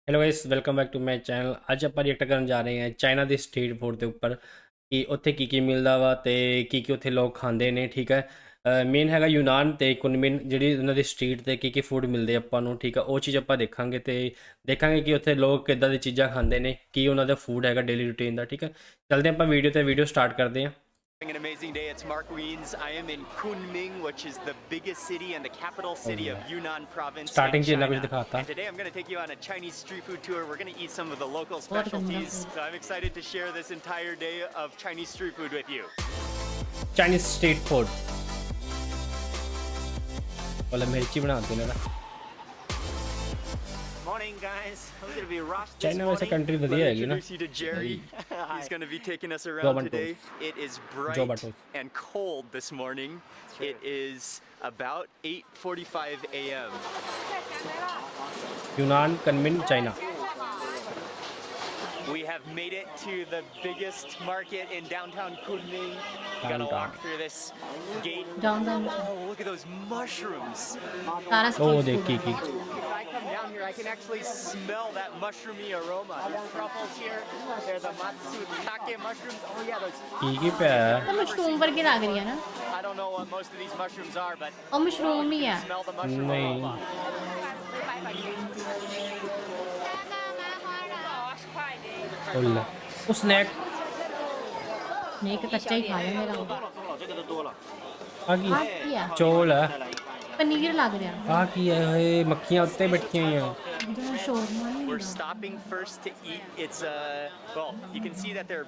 Hello guys welcome back to my channel. ਅੱਜ ਆਪਾਂ react ਕਰਨ ਜਾ ਰਹੇ ਹਾਂ ਚਾਈਨਾ ਦੇ ਸਟਰੀਟ ਫੂਡ ਦੇ ਉੱਪਰ ਕਿ ਉੱਥੇ ਕੀ ਮਿਲਦਾ ਵਾ ਤੇ ਕੀ ਉੱਥੇ ਲੋਕ ਖਾਂਦੇ ਨੇ। ਠੀਕ ਹੈ, ਮੇਨ ਹੈਗਾ ਯੂਨਾਨ ਤੇ ਕੁਨਮਿਨ, ਜਿਹੜੀ ਉਹਨਾਂ ਦੀ ਸਟਰੀਟ ਤੇ ਕੀ ਫੂਡ ਮਿਲਦੇ ਆਪਾਂ ਨੂੰ। ਠੀਕ ਆ, ਉਹ ਚੀਜ਼ ਆਪਾਂ ਦੇਖਾਂਗੇ ਤੇ ਦੇਖਾਂਗੇ ਕਿ ਉੱਥੇ ਲੋਕ ਕਿੱਦਾਂ ਦੀ ਚੀਜ਼ਾਂ ਖਾਂਦੇ ਨੇ, ਕੀ ਉਹਨਾਂ ਦਾ ਫੂਡ ਹੈਗਾ ਡੇਲੀ ਰੂਟੀਨ ਦਾ। ਠੀਕ ਹੈ, ਚਲਦੇ ਆਪਾਂ ਵੀਡੀਓ ਸਟਾਰਟ ਕਰਦੇ ਹਾਂ। An amazing day. It's Mark Wiens. I am in Kunming, which is the biggest city and the capital city of Yunnan province in China. And today I'm going to take you on a Chinese street food tour. We're going to eat some of the local specialties. So I'm excited to share this entire day of Chinese street food with you. Chinese street food. वाला मिर्ची बना देना ना। Morning, guys. I'm going to be rushed this China वैसे morning. country बढ़िया है ना। Introduce you to Jerry. He's going to be taking us around today. It is bright and cold this morning. It is about 8:45 a.m. यूनान कुनमिन China. We have made it to the biggest market in downtown Kunming. Gotta walk through this gate. Downtown. Oh, look at those mushrooms. Oh, they kiki. If I come down here, I can actually smell that mushroomy aroma. There's truffles here. There's the matsutake mushrooms. Oh yeah, those. Kiki पे है। Mushroom वर्गी लग रही है ना। I don't know what most of these mushrooms are, but. और mushroom ही है। Smell the mushroom aroma. ओला वो snack नहीं कि कच्चा ही खाया मेरा आगी चौल है पनीर लग रहा आ की है ये मक्खियां उत्ते बैठी हुई हैं। We're stopping first to eat. It's well, you can see that they're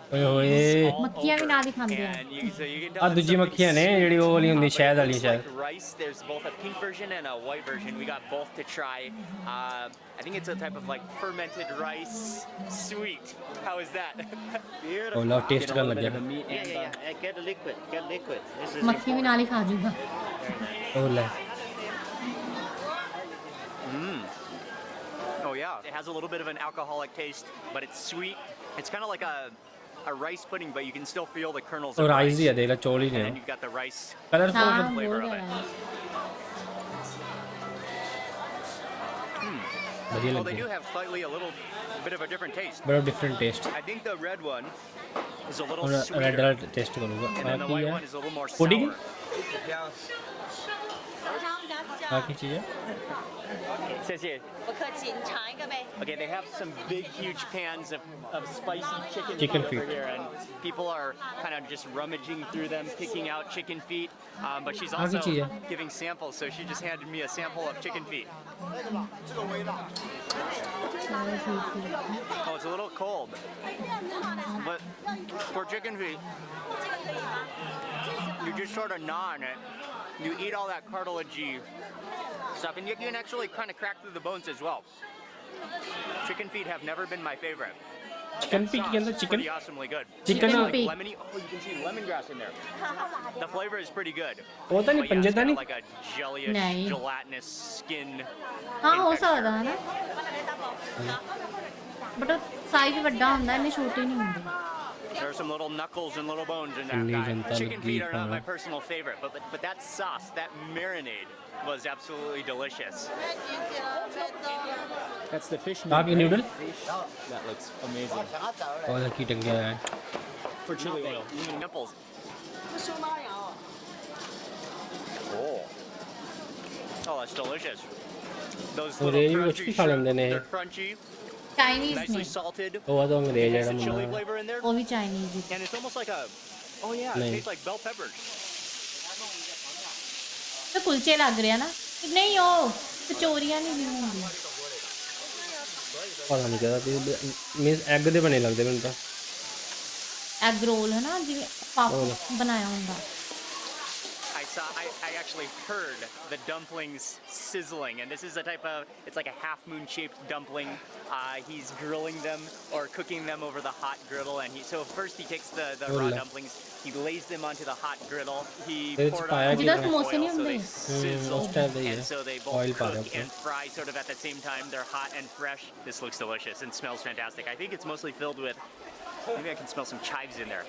मक्खियां भी ना दिखाते हैं and you can आ दूजी मक्खियां ने ਜਿਹੜੀ ਉਹ ਵਾਲੀ ਹੁੰਦੀ ਸ਼ਹਿਦ ਵਾਲੀ ਸ਼ਾਇਦ। rice. There's both a pink version and a white version. We got both to try. I think it's a type of like fermented rice sweet. How is that? ओला टेस्ट कर लग गया Get liquid. This is मक्खी भी नाल ही खा जूगा ओला। Oh yeah, it has a little bit of an alcoholic taste, but it's sweet. It's kind of like a rice pudding, but you can still feel the kernels of और rice. Rice ही है देला चौल ही And ने then you've got the rice colourful हाँ flavor बोल of रहा it. है बढ़िया Well, लग they do गया have slightly a little bit of a different taste. बड़ा different taste. I think the red one is a little और red sweeter, वाला टेस्ट करूंगा। and then the बाकी white है one is a little more pudding sour. बाकी चीजें Okay, they have some big, huge pans of spicy chicken Chicken feet over feet. here, and people are kind of just rummaging through them, picking out chicken feet. But she's Aagi also cheez hai. giving samples, so she just handed me a sample of chicken feet. Oh, it's a little cold, but for chicken feet, you just sort of gnaw on it. You eat all that cartilagey stuff, and you can actually kind of crack through the bones as well. Chicken feet have never been my favorite. Chicken P के अंदर chicken Pretty awesomely good. Chicken Chicken pea. Lemony. Oh, you can see lemongrass in there. The flavor is pretty good. होता नहीं But yeah, पंजे it's था got नहीं like a jellyish, नहीं। gelatinous skin. हाँ हो texture. सकता है ना बट साइज बड़ा होता है इन्हें छोटे नहीं होंगे There are some little knuckles and little bones in Chilli that. Janata Chicken लगी feet are not खाना। my personal favorite, but that sauce, that marinade, was absolutely delicious. That's the fish बाकी नूडल That looks amazing. और की टंगे है For chili oil. Nipples. Oh, that's delicious. Those और little ये भी कुछ crunchy भी खा लेंगे ने they're crunchy, चाइनीज nicely में salted. वो तो अंग्रेज है Nice chili Munna flavor in there, वो भी Chinese and it's almost like a. Oh yeah, it नहीं। tastes like bell peppers. तो कुलचे लग रहे हैं ना नहीं हो कचौरियां नहीं दी होंगी पता नहीं क्या मींस एग दे बने लगदे मैनूं तां एग रोल है ना जिवें पफ बनाया होंदा I actually heard the dumplings sizzling, and this is a type of, it's like a half moon shaped dumpling. He's grilling them or cooking them over the hot griddle, and so first he takes the raw dumplings, he lays them onto the hot griddle, he It's poured fire on grill. oil, समोसे नहीं so they होंदे? sizzle, उस type they he and है। so they Oil both पा cook रहे and fry sort of at the same time. They're hot and fresh. This looks delicious and smells fantastic. I think it's mostly filled with, maybe I can smell some chives in there.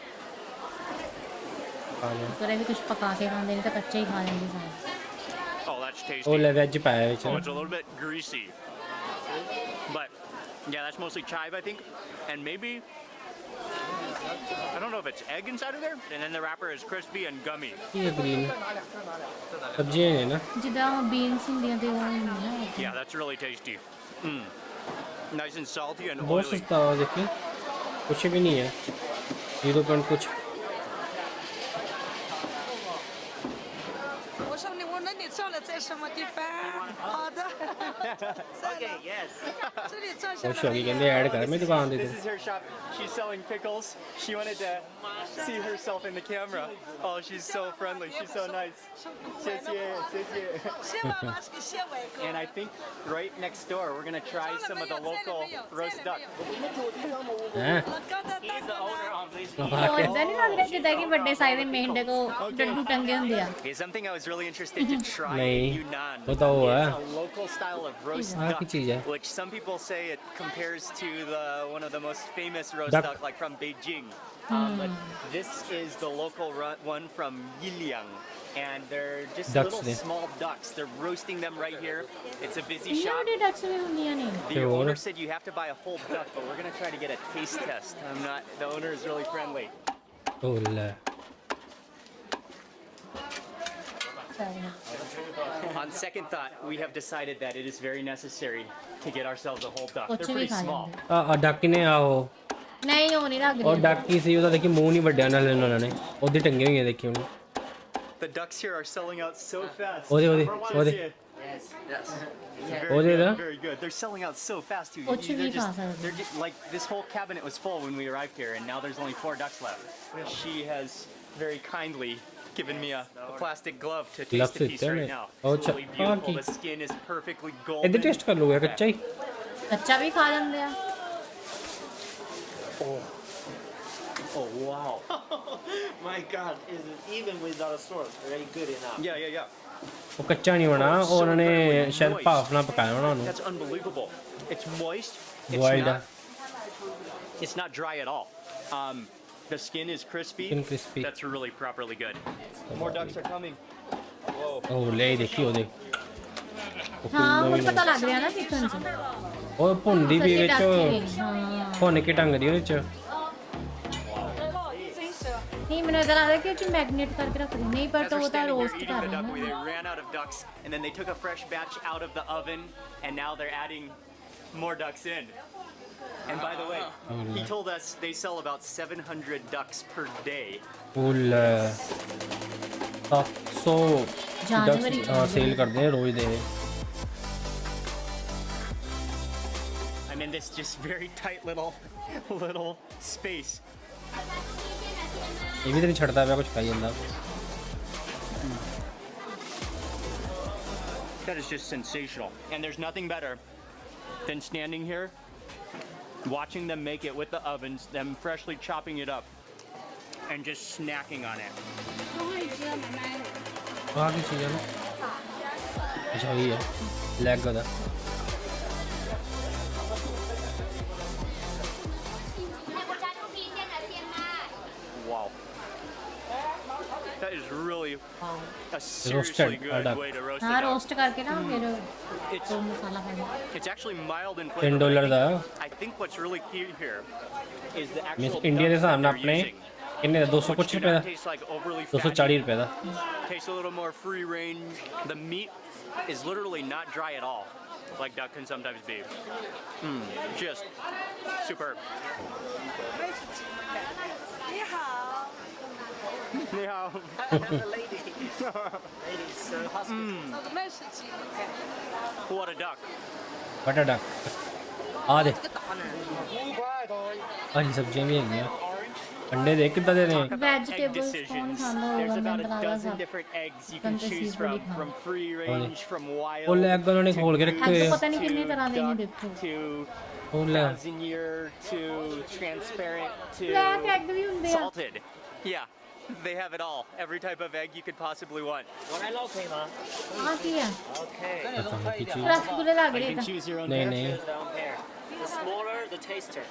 खा लें तो भी कुछ पका के खाते नहीं तो कच्चे ही खा लेंगे सारे Oh, that's tasty. ਉਹ ਲੈ ਵੈਜ ਪਾਇਆ ਵਿੱਚ Oh, it's a little bit greasy, but Yeah, that's mostly chive, I think. And maybe, I don't know if it's egg inside of there. And then the wrapper is crispy and gummy. ये green सब्जियां हैं ना ਜਿੱਦਾਂ beans ਹੁੰਦੀਆਂ ਤੇ ਉਹ ਹੁੰਦੀਆਂ ਨਾ Yeah, that's really tasty. Nice and salty and बहुत oily. सस्ता है देखिए कुछ भी नहीं है 0 पॉइंट कुछ 我说你，我那你照了在什么地方？好的。Okay, yes. 这里照下 खुश होगी कहते ऐड कर मैं दुकान दे This is her shop. She's selling pickles. She wanted to see herself in the camera. Oh, she's so friendly. She's so nice. 谢谢，谢谢。谢妈妈是个谢伟哥。 And I think right next door, we're gonna try some of the local roast duck. हैं 我刚才 He's the owner of this. ਉਹ ਇਦਾਂ ਨਹੀਂ ਲੱਗ ਰਿਹਾ ਜਿੱਦਾਂ ਕਿ ਵੱਡੇ size ਦੇ ਮੇਂਢੇ ਕੋ ਡੱਡੂ ਟੰਗੇ ਹੁੰਦੇ ਆ Okay, something I was really interested to try नहीं, in Yunnan. वो तो वो है। It's a local style of roast हाँ, की duck, चीज़ है। which some people say it compares to one of the most famous roast Duck. duck, like from Beijing. But this is the local one from Yunnan, and they're just Ducks little ਨੇ। small ducks. They're roasting them right here. It's a busy ਇੰਨੀਆਂ shop. ਵੱਡੀਆਂ ਡੱਕਸ ਵੀ ਹੁੰਦੀਆਂ ਨੇ The Okay, owner what? said you have to buy a whole duck, but we're gonna try to get a taste test. The owner is really friendly. Ola On second thought, we have decided that it is very necessary to get ourselves a whole duck. ਕੁਛ They're ਵੀ pretty ਖਾ small. ਜਾਂਦੇ ਆ duck ਨੇ ਆਓ ਨਹੀਂ ਉਹ ਨਹੀਂ ਲੱਗ ਉਹ ਰਿਹਾ ਡੱਕ ਕੀ ਸੀ ਉਹਦਾ ਦੇਖੀ ਮੂੰਹ ਨਹੀਂ ਵੱਡਿਆ ਨਾਲ ਉਹਨਾਂ ਨੇ ਉਹਦੀ ਟੰਗੀ ਹੋਈ ਹੈ ਦੇਖੀ ਉਹਨੂੰ The ducks here are selling out so fast. ਉਹਦੇ Yes. Yes. Oh, Very yeah? good, very good. They're selling out so fast too. ਕੁਛ ਵੀ ਖਾ ਸਕਦੇ They're just like this whole cabinet was full when we arrived here, and now there's only 4 ducks left. She has very kindly given me a plastic glove to Glove taste a piece ਦਿੱਤੇ right ਨੇ। now. ਉਹ It's really ਚੱਪਾ beautiful. Ki? The skin is perfectly ਇੱਧਰ golden. Taste ਕਰ ਲਓ ਯਾਰ ਕੱਚਾ ਹੀ ਕੱਚਾ ਵੀ ਖਾ ਜਾਂਦੇ ਆ Oh wow. My God, is it even without a sauce? Very good enough. Yeah, yeah, yeah. ਉਹ ਕੱਚਾ ਨਹੀਂ ਬਣਾ ਉਹ ਉਹਨਾਂ ਨੇ ਸ਼ਾਇਦ ਭਾਫ ਨਾਲ ਪਕਾਇਆ ਹੋਣਾ ਉਹਨੂੰ That's unbelievable. It's moist. Boiled. It's not dry at all. The skin is crispy. Skin crispy. That's really properly good. More ducks are coming. Whoa. ਉਹ ਲੈ ਦੇਖੀ ਉਹਦੇ ਉਹ ਹਾਂ ਕਿੰਨਾ ਹੁਣ ਵੀ ਪਤਾ ਲੱਗ ਰਿਹਾ ਨਾ ਚਿਕਨ ਚ ਉਹ ਭੁੰਦੀ ਵੀ ਸੱਚੀ ਵਿੱਚ ਡੱਕ ਹਾਂ ਭੁੰਨ ਕੇ ਟੰਗਦੀ ਉਹਦੇ ਚ ਨਹੀਂ ਮੈਨੂੰ ਇਦਾਂ ਲੱਗਦਾ ਕਿ ਉਹ ਚ ਮੈਗਨੇਟ ਕਰਕੇ ਰੱਖਦੇ ਨਹੀਂ As ਪਰ we're ਉਹ ਤਾਂ standing here ਰੋਸਟ eating ਕਰ the ਰਹੇ duck, ਨੇ they ran out of ducks, and then they took a fresh batch out of the oven, and now they're adding more ducks in. And by the way, he told us they sell about 700 ducks per day. ਉਹ ਲੈ 700 ਜਾਨਵਰ ਹੀ sale ਕਰਦੇ ਆ ਰੋਜ਼ ਦੇ I'm in this just very tight little space. ਇਹ ਵੀ ਤਾਂ ਨਹੀਂ ਛੱਡਦਾ ਪਿਆ ਕੁਝ ਖਾਈ ਜਾਂਦਾ That is just sensational. And there's nothing better than standing here, watching them make it with the ovens, them freshly chopping it up, and just snacking on it. ਆਹ ਕੀ ਚੀਜ਼ ਹੈ ਨਾ ਅੱਛਾ ਇਹ ਹੈ leg the Wow. That is really a seriously good duck. way to roast ਹਾਂ a duck. Roast ਕਰਕੇ ਨਾ ਫਿਰ It's, ਉਹ ਮਸਾਲਾ ਪਾ ਦੇ it's actually mild in $10 flavor. The I think what's really key here is the means actual India ਦੇ duck that ਹਿਸਾਬ ਨਾਲ they're ਆਪਣੇ using, ਕਿੰਨੇ ਦਾ 200 ਕੁਛ which do ਰੁਪਏ ਦਾ not taste like overly 240 fatty. ਰੁਪਏ ਦਾ Tastes a little more free range. The meat is literally not dry at all, like duck can sometimes be. Just superb. 你好， Ni hao. Lady. Lady, so hospital. 麦士鸡， What a duck. ਬਟਾ ਡਕ ਆ ਦੇ 这个大呢？ ਆਹੀ ਸਬਜ਼ੀਆਂ ਵੀ ਹੈਗੀਆਂ ਅੰਡੇ ਦੇ ਕਿੱਦਾਂ ਦੇ ਨੇ Talk about egg Vegetables decisions. ਕੌਣ ਖਾਂਦਾ There's ਹੋਊਗਾ, about ਮੈਨੂੰ a ਲੱਗਦਾ dozen ਸਭ different eggs you can ਬੰਦੇ choose seafood ਹੀ from ਖਾਂਦੇ। free range, from wild. ਉਹ ਲੈਗ ਉਹਨਾਂ ਨੇ ਖੋਲ ਕੇ ਰੱਖੇ ਹੋਏ ਐਗ ਆ ਪਤਾ ਨਹੀਂ ਕਿੰਨੇ ਤਰ੍ਹਾਂ ਦੇ ਨੇ duck, ਦੇਖੋ to ਉਹ ਲੈ 1,000 year, to transparent, black to egg ਵੀ ਹੁੰਦੇ ਆ salted. Yeah, they have it all. Every type of egg you could possibly want. When I locate, huh? ਆ ਕੀ ਆ Okay. ਪਤਾ ਨਹੀਂ ਕੀ ਚੀਜ਼ ਰਸਗੁੱਲੇ ਲੱਗ You ਰਹੇ can ਤਾਂ choose your own ਨਹੀਂ pair. ਨਹੀਂ Choose their own pair. The smaller, the taster.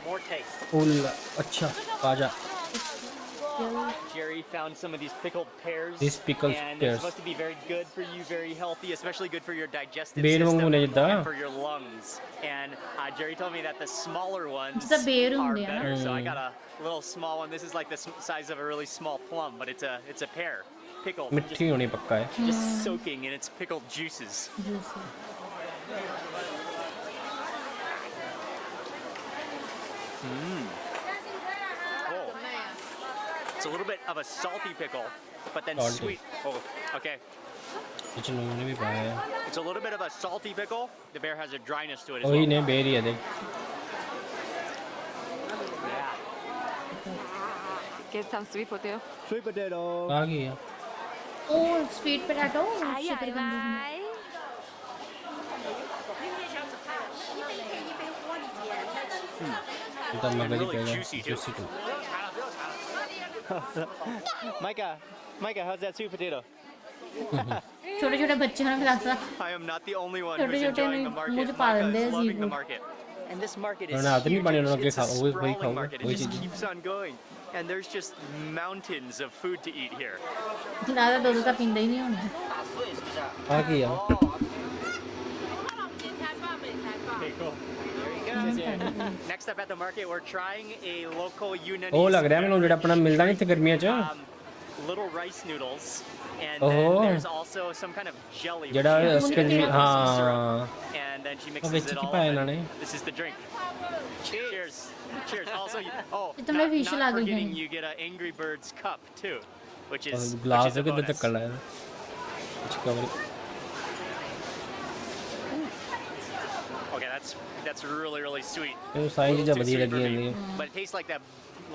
More taste. ਉਹ ਲੈ ਅੱਛਾ ਆ ਜਾ pickles. Jerry found some of these pickled pears. These pickled and they're pears. supposed to be very good for you, very healthy, especially good for your digestive Bear system ਵਾਂਗੂ ਨੇ ਜਿੱਦਾਂ। and for your lungs. And Jerry told me that the smaller ones ਜਿੱਦਾਂ bear are ਹੁੰਦੇ ਆ ਨਾ। better. So I got a little small one. This is like the size of a really small plum, but it's a pear, pickled, ਮਿੱਠੀ ਹੋਣੀ ਪੱਕਾ ਹੈ। just soaking in its pickled juices. Juicy. Oh. It's a little bit of a salty pickle, but then Salty. sweet. Oh, okay. ਵਿੱਚ ਨੂਨ ਵੀ ਪਾਇਆ ਹੈ। It's a little bit of a salty pickle. The bear has a dryness to it as ਉਹੀ well. ਨੇ ਬੇਰ ਹੀ ਆ ਦੇਖ। Yeah. Get some sweet potato. Sweet potato. ਆ ਗਈ ਆ। Oh, sweet potato. शकरकंदी। ਇਹ ਤਾਂ ਮਗਰ ਹੀ Really ਪਏਗਾ। juicy too. juicy too। Micah, how's that sweet potato? छोटे छोटे बच्चे हैं लगता। I am not the only one छोटे who's छोटे enjoying the market. मुझे पा Micah देंगे is loving the seafood। market. And this market is उन्होंने आदमी huge. बने उन्होंने It's a वही वही sprawling खाऊंगा, market. It वही just cheese. keeps on going. And there's just mountains of food to eat here. ज़्यादा दूध का पींदा ही नहीं होना। ਆ ਗਈ ਆ। Okay, cool. Next up at the market, we're trying a local Yunnanese ਉਹ ਲੱਗ ਰਿਹਾ ਮੈਨੂੰ ਜਿਹੜਾ ਆਪਣਾ ਮਿਲਦਾ ਨਹੀਂ ਇੱਥੇ ਗਰਮੀਆਂ 'ਚ। little rice noodles, and Oh. then there's also some kind of jelly. which ਜਿਹੜਾ she mixes ਸਕੰਜੀ with some syrup, ਹਾਂ। and then she ਉਹ mixes ਵਿੱਚ it ਕੀ all ਪਾਇਆ up. ਇਹਨਾਂ ਨੇ? And this is the drink. Cheers. Cheers. Also, इतना not fish लग रही forgetting है। you get an Angry Birds cup too, which is glass a ਕਿੱਥੇ bonus. ਧੱਕਣ ਲਾਇਆ। ਵਿੱਚ cover. Okay, that's really sweet. ਇਹ ਸਾਰੀ ਚੀਜ਼ਾਂ Too ਵਧੀਆ sweet for ਲੱਗੀਆਂ me. ਜਾਂਦੀਆਂ। But it tastes like that,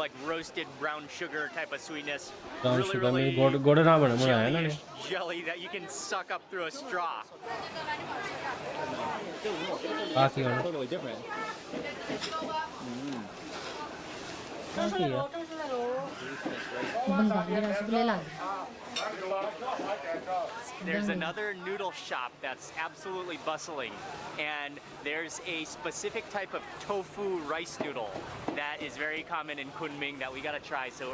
like roasted brown sugar type of sweetness. Brown Really, sugar really ਮੈਨੂੰ ਗੁੜ ਨਾਲ ਬਣਾਇਆ ਇਹਨਾਂ ਨੇ। jelly-ish jelly that you can suck up through a straw. ਆ ਕੀ ਹੋਣਾ? Totally different. ਆ ਕੀ ਆ? बंगाली रसगुल्ले लग। There's another noodle shop that's absolutely bustling, and there's a specific type of tofu rice noodle that is very common in Kunming that we gotta try. So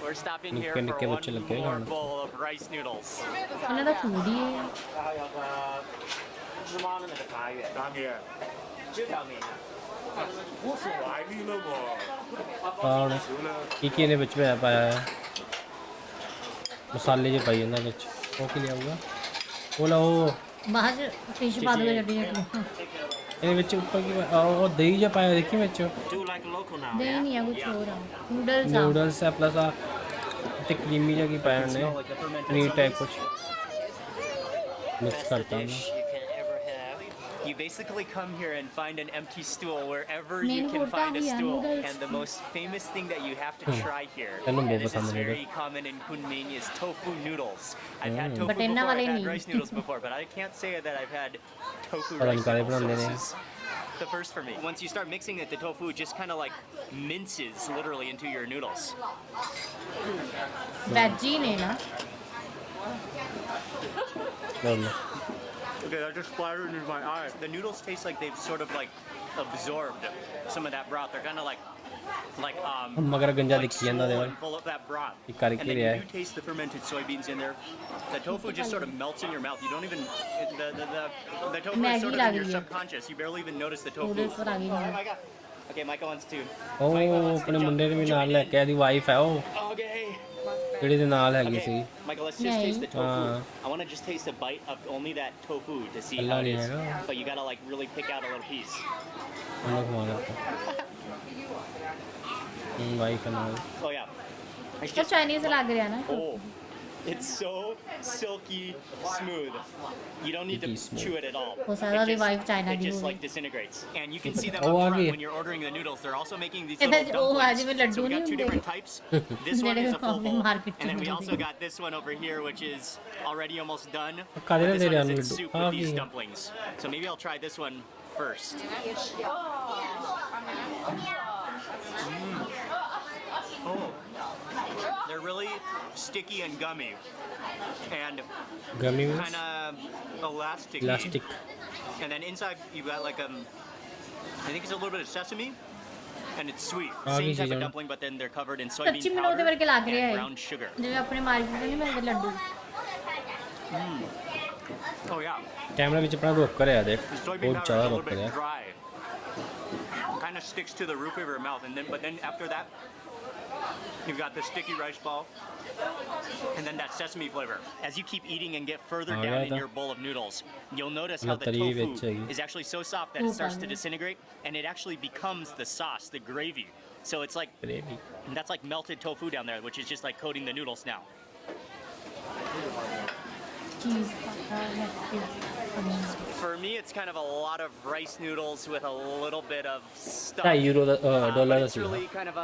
we're stopping here निक्के- for निक्के one बच्चे लगे हैं more खाने। bowl of rice noodles. इन्हें तो food ही है। ਹੁਣ ਕੀ ਇਹਦੇ ਵਿੱਚ ਮੈਂ ਪਾਇਆ ਹੈ ਮਸਾਲੇ ਜੇ ਪਾਈ ਇਹਨਾਂ ਵਿੱਚ ਉਹ ਕੀ ਲਿਆਊਗਾ ਉਹ ਲਓ बाहर से fish पा दो जल्दी जल्दी। ਇਹਦੇ ਵਿੱਚ ਉੱਪਰ ਕੀ ਉਹ ਦਹੀਂ ਜਿਹਾ ਪਾਇਆ ਦੇਖੀ ਵਿੱਚ Do like local now. दही नहीं है कुछ और है। नूडल्स है। ਨੂਡਲਸ ਹੈ ਪਲਸ ਆ ਤੇ ਕਰੀਮੀ ਜਿਹਾ ਕੀ ਪਾਇਆ ਨੇ Like the fermented paneer type something. ਕੁਛ ਮਿਕਸ Best ਕਰਤਾ dish ਉਹਨੂੰ you can ever have. You basically come here and find an empty stool wherever Main you can board find a का ही है, stool. noodles. And the most famous thing that you have to try here, Tell them and both this is बताने very लगे। common in Kunming, is tofu noodles. I've had tofu But before, इन्ना I've वाले had नहीं। rice noodles before, but I can't say that I've had tofu पता नहीं rice काले noodles. So बनाने this is the first for me. Once you start mixing it, the tofu just kind of like minces literally into your noodles. Veg ही नहीं ना। ਲਓ Okay, that just splattered into my eyes. The noodles taste like they've sort of like absorbed some of that broth. They're kind of like ਮਗਰ ਗੰਜਾ like ਦੇਖੀ ਜਾਂਦਾ ਦੇ swollen, full of that broth. ਇਹ ਕਰ And ਕੀ then ਰਿਹਾ you ਹੈ do taste the fermented soybeans in there. The tofu just sort of melts in your mouth. You don't even the tofu is Maggi sort of in लग your रही है। subconscious. You barely even notice the tofu. Noodles पर आ गई है। Micah. Okay, Micah wants to. ਉਹ ਆਪਣੇ ਮੁੰਡੇ ਨੂੰ ਵੀ ਨਾਲ ਲੈ ਕੇ ਆਦੀ ਵਾਈਫ ਹੈ ਉਹ Okay. ਜਿਹੜੀ ਦੇ ਨਾਲ ਹੈਗੀ ਸੀ Okay, Michael, let's just taste the tofu. Ah. I want to just taste a bite of only that tofu to see Allah how it nahi is. hai. But you gotta like really pick out a little piece. ਉਹਨੂੰ ਖਵਾ ਦਿੱਤਾ wife ਨਾਲ Oh yeah. It's तो just Chinese लग रहा है ना। oh, it's so silky smooth. You don't need to Silky smooth. chew it at all. हो सकता है It वाइफ चाइना it की just होगी। like disintegrates. And you can see them Oh, up uh front गई। when you're ordering the noodles. They're also making these इधर little वो आज में dumplings. लड्डू So we नहीं got two होंगे। different types. This one is a full मेरे bowl. Market And then we में also got this one over here, which is already almost done. काले This दे one रहे is हैं in laddoo. soup आ with these गई। dumplings. So maybe I'll try this one first. Oh, they're really sticky and gummy, and ਗਮੀ kind of elastic. Elastic And then inside you've got like I think it's a little bit of sesame, and it's sweet. Ah, Same yes, type yes, of yes. dumpling, but then they're covered in ਸੱਚੀ soybean ਮੈਨੂੰ ਉਹਦੇ powder ਵਰਗੇ ਲੱਗ ਰਿਹਾ and ਹੈ brown sugar. ਜਿਵੇਂ ਆਪਣੇ market ਦੇ ਨਹੀਂ ਮਿਲਦੇ ਲੱਡੂ Oh yeah, ਕੈਮਰਾ ਵਿੱਚ ਆਪਣਾ ਰੋਕ ਕਰਿਆ ਦੇਖ the soybean ਬਹੁਤ powder is ਜ਼ਿਆਦਾ a little ਰੋਕ bit ਕਰਿਆ dry. Kind of sticks to the roof of your mouth, but then after that, you've got the sticky rice ball, and then that sesame flavor. As you keep eating and get further Oh, down yeah, in your bowl of noodles, you'll notice how the Latari tofu ਵਿੱਚ ਹੈਗੀ। is actually so soft that it starts to disintegrate, and it actually becomes the sauce, the gravy. So it's like Gravy. that's like melted tofu down there, which is just like coating the noodles now. ਚੀਜ਼ ਪਾਤਾ ਹੈ For me, it's kind of a lot of rice noodles with a little bit of stuff. 2.5 euro the But dollar the it's C really kind of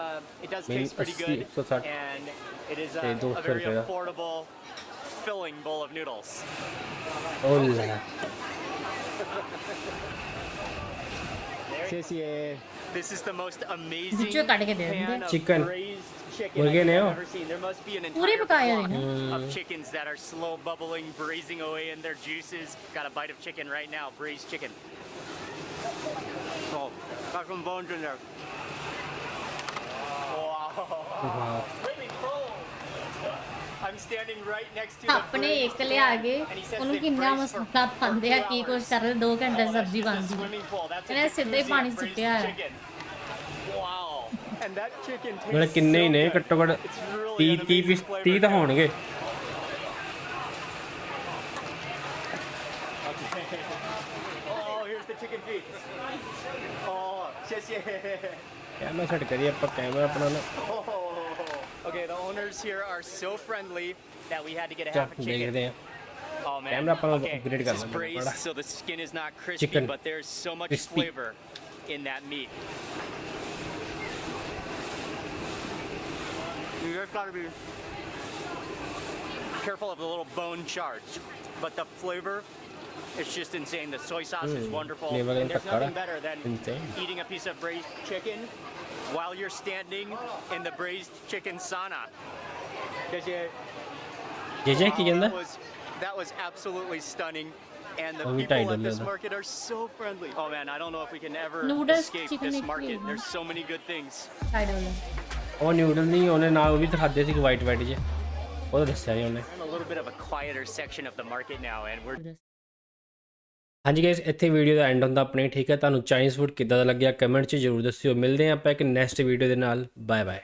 it does Maybe taste pretty 80, good, 160. and it is ਤੇ a 200 very ਰੁਪਏ ਦਾ। affordable, filling bowl of noodles. Ola This is the most amazing ਵਿੱਚੋਂ ਕੱਢ ਕੇ ਦੇ pan ਦਿੰਦੇ ਆ। of Chicken. braised chicken ਮੁਰਗੇ I've ਨੇ ਉਹ। ever seen. There must be an ਪੂਰੇ entire ਪਕਾਏ ਹੋਏ flock ਨੇ of chickens that are slow bubbling, braising away in their juices. Got a bite of chicken right now, braised chicken. Oh, got some bones in there. Wow. Really cold. I'm standing right next to the ਆਪਣੇ braised ਇੱਕ ਲਿਆ ਕੇ pan, and he says ਉਹਨੂੰ they ਕਿੰਨਾ braise for ਮਸਾਲਾ ਪਾਉਂਦੇ ਆ 2 ਕੀ ਕੁਛ hours. ਕਰਦੇ 2 ਘੰਟੇ Oh, that's ਸਬਜ਼ੀ just a ਬਣਦੀ swimming pool. That's a ਇਹਨੇ ਸਿੱਧੇ ਹੀ jacuzzi ਪਾਣੀ of braised ਸੁੱਟਿਆ ਹੈ chicken. Wow. And that chicken tastes ਮਤਲਬ ਕਿੰਨੇ ਹੀ so ਨੇ good. ਘੱਟੋ ਘੱਟ It's really 30 an 30 amazing piece flavor 30 ਤਾਂ too. ਹੋਣਗੇ Oh, here's the chicken feet. Oh, yes, yeah. Camera set ਕਰੀਏ ਆਪਾਂ ਕੈਮਰਾ ਆਪਣਾ ਨਾ Oh. Okay, the owners here are so friendly that we had to get a ਚੱਲ half a chicken. ਦੇਖਦੇ ਆ Oh man. Camera ਆਪਾਂ ਨੂੰ Okay, upgrade this is ਕਰਨਾ ਪੈਣਾ braised, so the skin is not crispy, Chicken. but there's so much Crispy. flavor in that meat. You just gotta be careful of the little bone shards, but the flavor is just insane. The soy sauce is wonderful, flavor and there's impactara. nothing better than Insane. eating a piece of braised chicken while you're standing in the braised chicken sauna. Does it? ਜੇ ਜੇ ਕੀ ਕਹਿੰਦਾ That was absolutely stunning, and the Oh, we people tied at this on market are so friendly. Oh man, I don't know if we can ever Noodles, escape chicken this and market. cream. There's so many good things. Side ਵਾਲਾ ਉਹ noodle ਨਹੀਂ ਉਹਨੇ ਨਾਲ ਉਹ ਵੀ ਦਿਖਾਦੇ ਸੀ white white ਜੇ ਉਹ ਤਾਂ ਦੱਸਿਆ ਨਹੀਂ ਉਹਨੇ I'm a little bit of a quieter section of the market now, and we're ਹਾਂਜੀ ਗਾਇਸ ਇੱਥੇ ਵੀਡੀਓ ਦਾ ਐਂਡ ਹੁੰਦਾ ਆਪਣੇ ਠੀਕ ਹੈ ਤੁਹਾਨੂੰ ਚਾਈਨੀਜ਼ ਫੂਡ ਕਿੱਦਾਂ ਦਾ ਲੱਗਿਆ ਕਮੈਂਟ 'ਚ ਜ਼ਰੂਰ ਦੱਸਿਓ ਮਿਲਦੇ ਹਾਂ ਆਪਾਂ ਇੱਕ ਨੈਕਸਟ ਵੀਡੀਓ ਦੇ ਨਾਲ ਬਾਏ ਬਾਏ